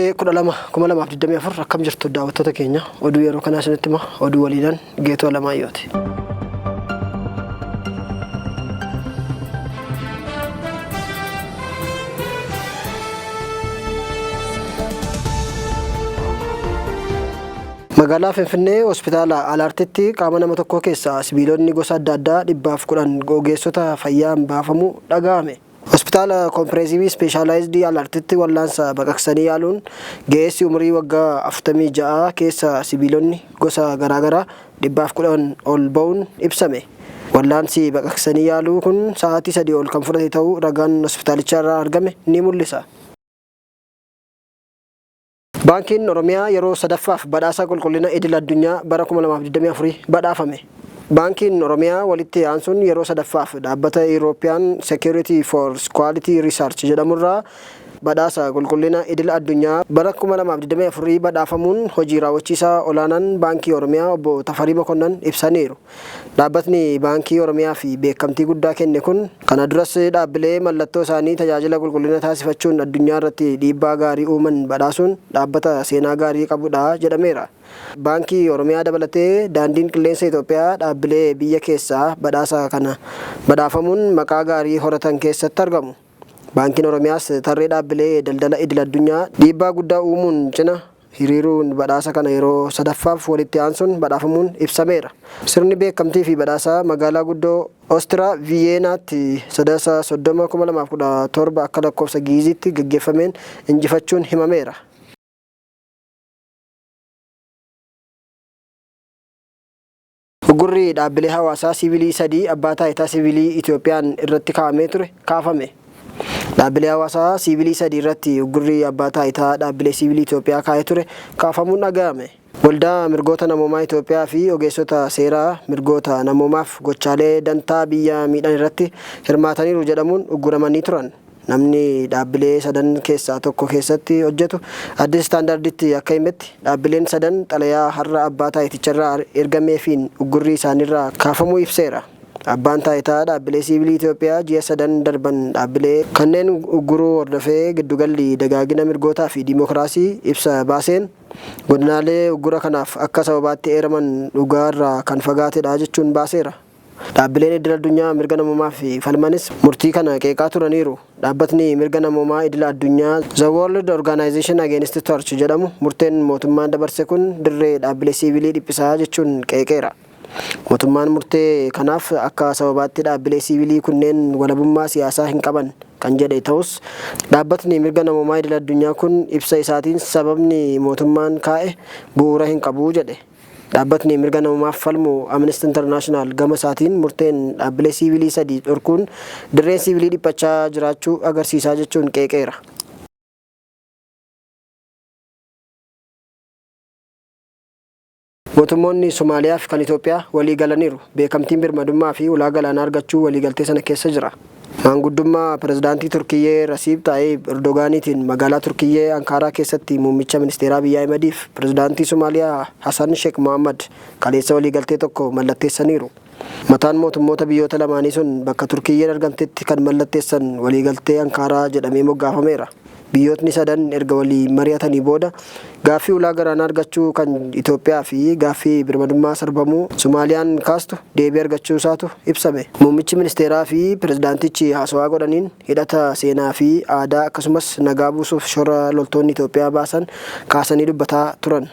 Muddee 12/2024 akkam jirtu daawwattoota keenya oduu yeroo kanaa isinitti hima oduu waliidhaan Geetoo Alamaayooti. Magaalaa Finfinnee hospitaala Alaartitti qaama nama tokko keessaa sibiilonni gosa adda addaa 110 ogeessota fayyaan baafamuu dhaga'ame. Hospitaala Comprehensive Specialized Alaartitti wallaansa baqaqsanii yaaluun geessi umurii waggaa 46 keessa sibiilonni gosa garaagaraa 110 ol ba'uun ibsame. Wallaansi baqaqsanii yaaluu kun sa'aatii 3 ol kan fudhate ta'uu ragaan hospitaalichaa irraa argame ni mul'isa. Baankiin Oromiyaa yeroo sadaffaaf badhaasa qulqullina idil addunyaa bara 2024 badhaafame. Baankiin Oromiyaa walitti aansuun yeroo sadaffaaf dhaabbata European Security for Quality Research jedhamurraa badhaasa qulqullina idil addunyaa bara 2024 badhaafamuun hojii raawwachiisaa olaanaan Baankii Oromiyaa obbo Tafarii Mokonnon ibsaniiru. Dhaabbatni Baankii Oromiyaa fi beekamtii guddaa kenne kun kana duras dhaabbilee mallattoo isaanii tajaajila qulqullina taasifachuun addunyaa irratti dhiibbaa gaarii uuman badhaasuun dhaabbata seenaa gaarii qabudha jedhameera. Baankii Oromiyaa dabalatee daandiin qilleensa Itoophiyaa dhaabbilee biyya keessaa badhaasa kana badhaafamuun maqaa gaarii horatan keessatti argamu. Baankiin Oromiyaas tarree dhaabbilee daldala idil addunyaa dhiibbaa guddaa uumuun cina hiriiruun badhaasa kana yeroo sadaffaaf walitti aansuun badhaafamuun ibsameera. Sirni beekamtii fi badhaasaa magaalaa guddoo Oostiriyaa Viyeenaatti sadaasa 30/2017 akka lakkoofsa Giiziitti gaggeeffameen injifachuun himameera. Gurri dhaabbilee hawaasaa siviilii 3 abbaa taayitaa siviilii Itoophiyaan irratti kaa'amee ture kaafame. Dhaabbilee hawaasaa siviilii 3 irratti gurri abbaa taayitaa dhaabbilee siviilii Itoophiyaa kaa'ee ture kaafamuun dhaga'ame. Waldaa mirgoota namoomaa Itoophiyaa fi ogeessota seeraa mirgoota namoomaaf gochaalee dantaa biyya miidhan irratti hirmaataniiru jedhamuun ugguramanii turan. Namni dhaabbilee sadan keessaa tokko keessatti hojjetu Addis Standarditti akka himetti dhaabbileen sadan xalayaa har'a abbaa taayiticharraa ergameefiin uggurri isaaniirraa kaafamuu ibseera. Abbaan taayitaa dhaabbilee siviilii Itoophiyaa ji'a sadan darban dhaabbilee kanneen ugguruu hordofee giddugalli dagaagina mirgootaa fi diimokiraasii ibsa baaseen godinaalee uggura kanaaf akka sababaatti eeraman dhugaarraa kan fagaatedha jechuun baaseera. Dhaabbileen idil addunyaa mirga namoomaa fi falmanis murtii kana qeeqaa turaniiru. Dhaabbatni mirga namoomaa idil addunyaa The World Organization Against Torture jedhamu murteen mootummaan dabarse kun dirree dhaabbilee siviilii dhiphisaa jechuun qeeqeera. Mootummaan murtee kanaaf akka sababaatti dhaabbilee siviilii kunneen walabummaa siyaasaa hin qaban kan jedhe ta'us dhaabbatni mirga namoomaa idil addunyaa kun ibsa isaatiin sababni mootummaan kaa'e bu'uura hin qabu jedhe. Dhaabbatni mirga namoomaaf falmu Amnesty International gama isaatiin murteen dhaabbilee siviilii 3 dhorkuun dirreen siviilii dhiphachaa jiraachuu agarsiisaa jechuun qeeqeera. Mootummoonni Somaaliyaa fi kan Itoophiyaa walii galaniiru. Beekamtiin birmadummaa fi ulaa galaanaa argachuu waliigaltee sana keessa jira. Maanguddummaa pirezidaantii Turkiyyee Rasiib Taayib Erdogaaniitiin magaalaa Turkiyyee Ankaaraa keessatti muummicha ministeeraa Abiy Ahmediif pirezidaantii Somaaliyaa Hassan Sheikh Mohammad kaleessa waliigaltee tokko mallatteessaniiru. Mataan mootummoota biyyoota lamaanii sun bakka Turkiyyeen argamtetti kan mallatteessan waliigaltee Ankaaraa jedhamee moggaafameera. Biyyootni sadan erga walii mari'atanii booda gaaffii ulaa galaanaa argachuu kan Itoophiyaa fi gaaffii birmadummaa sarbamuu Somaaliyaan kaastu deebii argachuu isaatu ibsame. Muummichi ministeeraa fi pirezidaantichi haasawaa godhaniin hidhata seenaa fi aadaa akkasumas nagaa buusuuf shoora loltoonni Itoophiyaa baasan kaasanii dubbataa turan.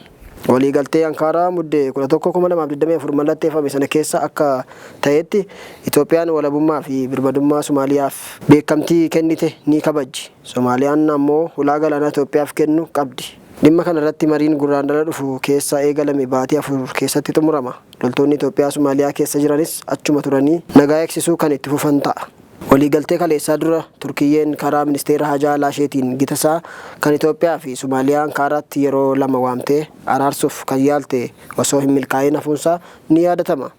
Waliigaltee Ankaaraa muddee 11/2024 mallatteeffame sana keessa akka ta'etti Itoophiyaan walabummaa fi birmadummaa Somaaliyaaf beekamtii kennite ni kabajji. Somaaliyaan ammoo ulaa galaanaa Itoophiyaaf kennu qabdi. Dhimma kana irratti mariin gurraandhala dhufu keessa eegalame baatii 4 keessatti xumurama. Loltoonni Itoophiyaa Somaaliyaa keessa jiranis achuma turanii nagaa eegsisuu kan itti fufan ta'a. Waliigaltee kaleessaa dura Turkiyyeen karaa ministeera Hajaa Laasheetiin gitasaa kan Itoophiyaa fi Somaaliyaa Ankaaraatti yeroo lama waamtee araarsuuf kan yaalte osoo hin milkaa'in hafuunsaa ni yaadatama.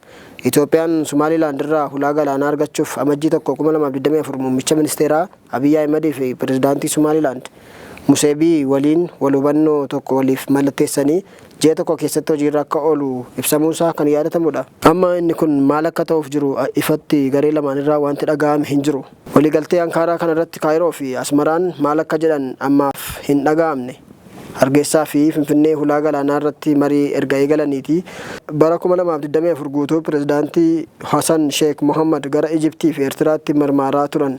Itoophiyaan Somaalilaand irraa ulaa galaanaa argachuuf amajjii 1/2024 muummicha ministeeraa Abiy Ahmed fi pirezidaantii Somaalilaand Museebii waliin wal hubannoo tokko waliif mallatteessanii ji'a tokko keessatti hojiirra akka oolu ibsamuunsaa kan yaadatamudha. Amma inni kun maal akka ta'uuf jiru ifatti garee lamaan irraa wanti dhaga'ame hin jiru. Waliigaltee Ankaaraa kana irratti Kaayiroo fi Asmaraan maal akka jedhan ammaaf hin dhaga'amne. Hargeysaa fi Finfinnee hulaa galaanaa irratti marii erga eegalaniiti. Bara 2024 guutuu pirezidaantii Hassan Sheikh Mohammed gara Ijiptii fi Eertiraatti marmaaraa turan.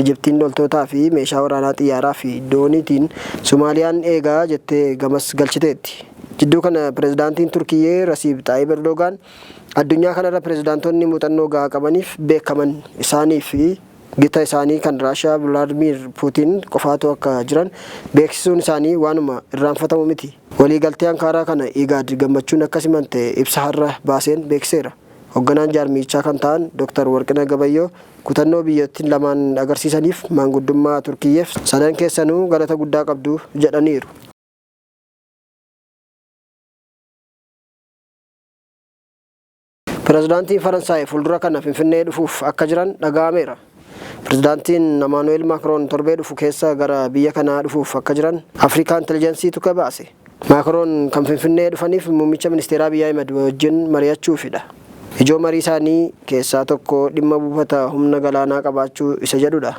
Ijiptiin loltootaa fi meeshaa waraanaa xiyyaaraa fi dooniitiin Somaaliyaan eegaa jettee gamas galchiteetti. Jidduu kana pirezidaantiin Turkiyyee Rasiib Xaayib Erdogaan addunyaa kanarra pirezidaantonni muuxannoo gahaa qabaniif beekaman isaanii fi gita isaanii kan Raashiyaa Vladimir Putin qofaatu akka jiran beeksisuun isaanii waanuma irraanfatamu miti. Waliigaltee Ankaaraa kana IGAD gammachuun akka simante ibsa har'a baaseen beekseera. Hoogganaan jaarmichaa kan ta'an Dr. Warqinaa Gabayyoo kutannoo biyyattiin lamaan agarsiisaniif maanguddummaa Turkiyyeef sadan keessanuu galata guddaa qabdu jedhaniiru. Pirezidaantiin Faransaay fuuldura kana Finfinnee dhufuuf akka jiran dhaga'ameera. Pirezidaantiin Emmanuel Macron torbee dhufu keessa gara biyya kanaa dhufuuf akka jiran Afrikaa Intelligensiitu baase. Macron kan Finfinnee dhufaniif muummicha ministeeraa Abiy Ahmed wajjin mari'achuufidha. Ijoo marii isaanii keessaa tokko dhimma buufata humna galaanaa qabaachuu isa jedhudha.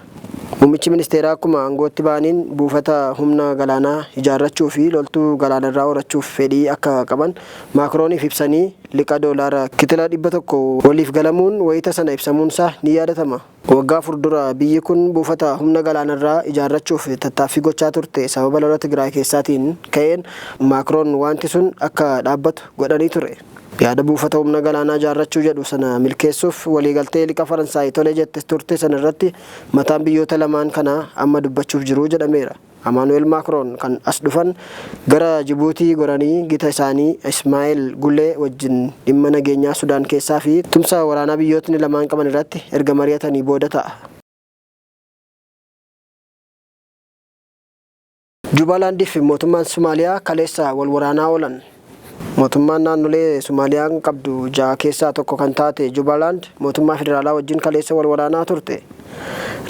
Muummichi ministeeraa akkuma aangootti ba'aniin buufata humna galaanaa ijaarrachuu fi loltuu galaanarraa horachuuf fedhii akka qaban Macroniif ibsanii liqa doolaara kitila 100 waliif galamuun wayita sana ibsamuunsaa ni yaadatama. Waggaa fuuldura biyyi kun buufata humna galaanarraa ijaarrachuuf tattaaffii gochaa turte sababa lola Tigraay keessaatiin ka'een Macron wanti sun akka dhaabbatu godhanii ture. Yaada buufata humna galaanaa ijaarrachuu jedhu sana milkeessuuf waliigaltee liqa Faransaay tole jette turte sana irratti mataan biyyoota lamaan kana amma dubbachuuf jiru jedhameera. Emmanuel Macron kan as dhufan gara Jibuutii goranii gita isaanii Ismaa'eel Gulee wajjin dhimma nageenyaa Sudaan keessaa fi tumsa waraanaa biyyootni lamaan qaban irratti erga mari'atanii booda ta'a. Jubaalaandii fi mootummaan Somaaliyaa kaleessa wal waraanaa oolan. Mootummaan naannolee Somaaliyaan qabdu 6 keessaa tokko kan taate Jubaalaand mootummaa federaalaa wajjin kaleessa wal waraanaa turte.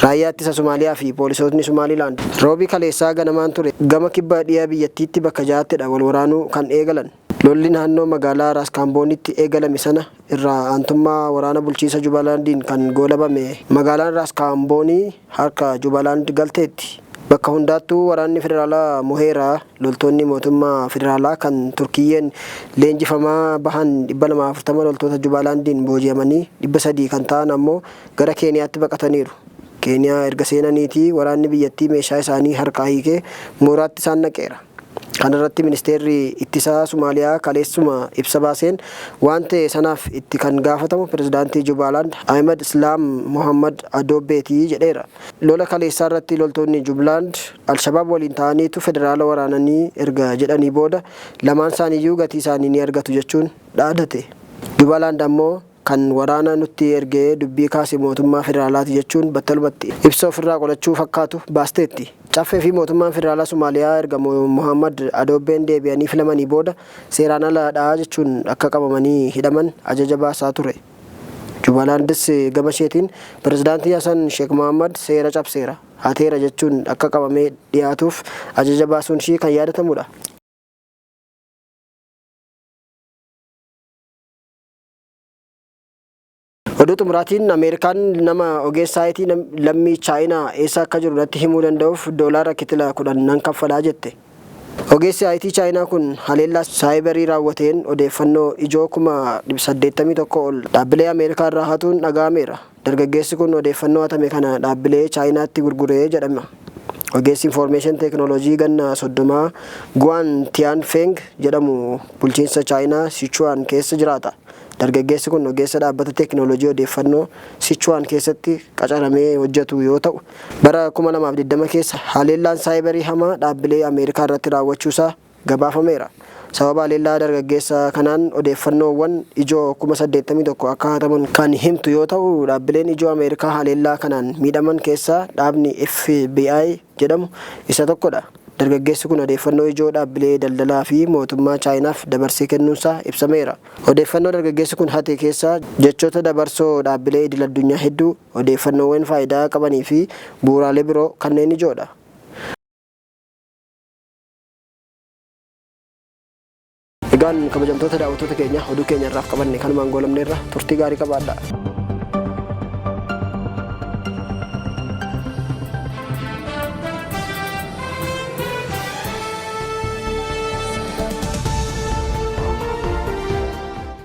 Raayyaa ittisa Somaaliyaa fi poolisootni Somaalilaand roobii kaleessaa ganamaan ture gama kibba dhiyaa biyyattiitti bakka 6ttidha wal waraanuu kan eegalan. Lolli naannoo magaalaa Raaskaamboonitti eegalame sana irraa aantummaa waraana bulchiisa Jubaalaandiin kan goolabame. Magaalaan Raaskaamboonii harka Jubaalaand galteetti. Bakka hundaattuu waraanni federaalaa moheeraa loltoonni mootummaa federaalaa kan Turkiyyeen leenjifamaa bahan 240 loltoota Jubaalaandiin booji'amanii 300 kan ta'an ammoo gara Keeniyaatti baqataniiru. Keeniyaa erga seenaniitii waraanni biyyattii meeshaa isaanii harkaa hiikee mooraatti isaan naqeera. Kana irratti ministeerri ittisaa Somaaliyaa kaleessuma ibsa baaseen waan ta'e sanaaf itti kan gaafatamu pirezidaantii Jubaalaand Ahmed Islaam Mohammed Adoobeetii jedheera. Lola kaleessaa irratti loltoonni Jubaalaand Al-Shabaab waliin ta'aniitu federaala waraananii erga jedhanii booda lamaan isaaniiyyuu gatii isaanii ni argatu jechuun dhaadate. Jubaalaand ammoo kan waraana nutti ergee dubbii kaase mootummaa federaalaati jechuun battalumatti ibsa ofirraa qolachuu fakkaatu baasteetti. Caffee fi mootummaan federaalaa Somaaliyaa erga Mohammed Adoobeen deebi'anii filamanii booda seeraan alaadhaa jechuun akka qabamanii hidhaman ajaja baasaa ture. Jubaalaandis gama isheetiin pirezidaantii Hassan Sheikh Mohammed seera cabseera hateera jechuun akka qabamee dhiyaatuuf ajaja baasuun ishii kan yaadatamudha. Oduu xumuraatiin Ameerikaan nama ogeessa IT lammii Chaayinaa eessa akka jiru natti himuu danda'uuf doolaara kitila 10 nan kaffalaa jette. Ogeessi IT Chaayinaa kun haleellaa saayibarii raawwateen odeeffannoo ijoo 81 ol dhaabbilee Ameerikaa irraa hatuun dhaga'ameera. Dargaggeessi kun odeeffannoo hatame kana dhaabbilee Chaayinaatti gurguree jedhama. Ogeessi Information Technology ganna 30 Guan Tianfeng jedhamu bulchiinsa Chaayinaa Sichuan keessa jiraata. Dargaggeessi kun ogeessa dhaabbata teekinooloojii odeeffannoo Sichuan keessatti qacaramee hojjetu yoo ta'u bara 2020 keessa haleellaan saayibarii hamaa dhaabbilee Ameerikaa irratti raawwachuusaa gabaafameera. Sababa haleellaa dargaggeessa kanaan odeeffannoowwan ijoo 81 akka hataman kan himtu yoo ta'u dhaabbileen ijoo Ameerikaa haleellaa kanaan miidhaman keessaa dhaabni FBI jedhamu isa tokkodha. Dargaggeessi kun odeeffannoo ijoo dhaabbilee daldalaa fi mootummaa Chaayinaaf dabarsee kennuunsaa ibsameera. Odeeffannoo dargaggeessi kun hate keessaa jechoota dabarsoo dhaabbilee idil addunyaa hedduu odeeffannoowwan faayidaa qabanii fi bu'uuraalee biroo kanneen ijoodha. Egaan kabajamtoota daawwattoota keenya oduu keenya irraaf qabanne kanumaan goolabneerra turtii gaarii qabaadhaa.